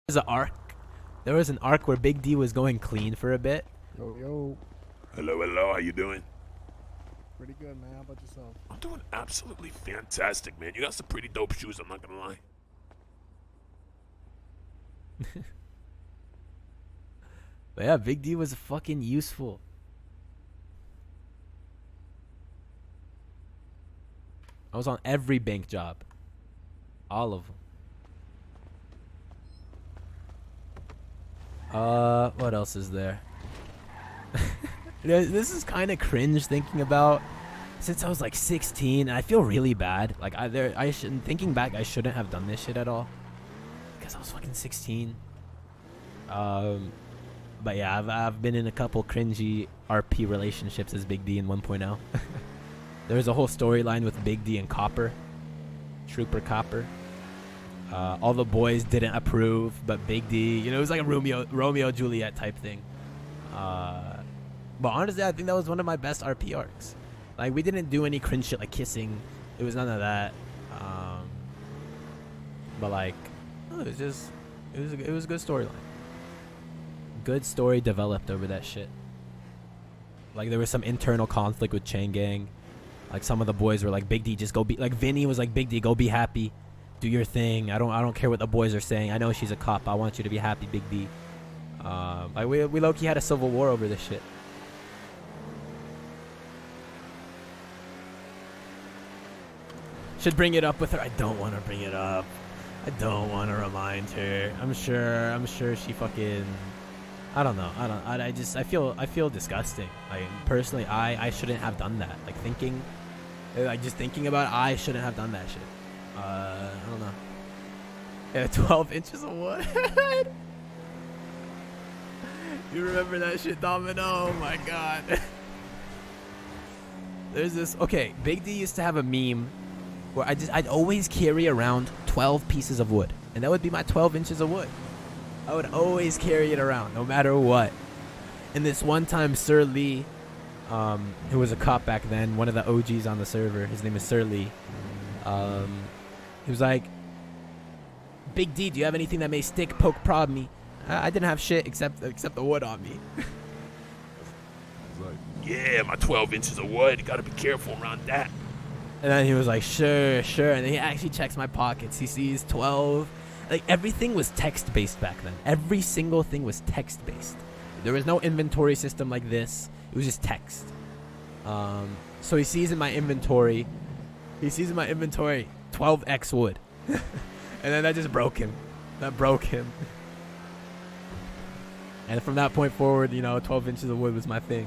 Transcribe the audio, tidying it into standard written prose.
was an arc. There was an arc where Big D was going clean for a bit. Yo, yo. Hello, hello. How you doing? Pretty good, man. How about yourself? I'm doing absolutely fantastic, man. You got some pretty dope shoes. I'm not gonna lie. But yeah, Big D was fucking useful. I was on every bank job. All of them. What else is there? This is kind of cringe thinking about. Since I was like 16, I feel really bad. Like thinking back, I shouldn't have done this shit at all. Because I was fucking 16. But yeah, I've been in a couple cringy RP relationships as Big D in 1.0. There was a whole storyline with Big D and Copper. Trooper Copper. All the boys didn't approve, but Big D, it was like a Romeo Juliet type thing. But honestly, I think that was one of my best RP arcs. Like, we didn't do any cringe shit like kissing. It was none of that. But like, it was a good storyline. Good story developed over that shit. Like, there was some internal conflict with Chain Gang. Like, some of the boys were like, Big D, just go be like, Vinny was like, Big D, go be happy, do your thing. I don't care what the boys are saying. I know she's a cop. I want you to be happy, Big D. Like, we low-key had a civil war over this shit. Should bring it up with her. I don't want to bring it up. I don't want to remind her. I'm sure she fucking, I don't know. I feel disgusting. Like, personally, I shouldn't have done that. Like, just thinking about it, I shouldn't have done that shit. I don't know. Yeah, 12 inches of wood. You remember that shit, Domino? Oh my god. There's this. Okay, Big D used to have a meme where I'd always carry around 12 pieces of wood, and that would be my 12 inches of wood. I would always carry it around, no matter what. And this one time, Sir Lee, who was a cop back then, one of the OGs on the server, his name is Sir Lee, he was like, Big D, do you have anything that may stick, poke, prod me? I didn't have shit except the wood on me. I was like, yeah, my 12 inches of wood. You gotta be careful around that. And then he was like, sure. And then he actually checks my pockets. He sees 12. Like, everything was text-based back then. Every single thing was text-based. There was no inventory system like this. It was just text. So he sees in my inventory 12x wood. And then that just broke him. And from that point forward, 12 inches of wood was my thing.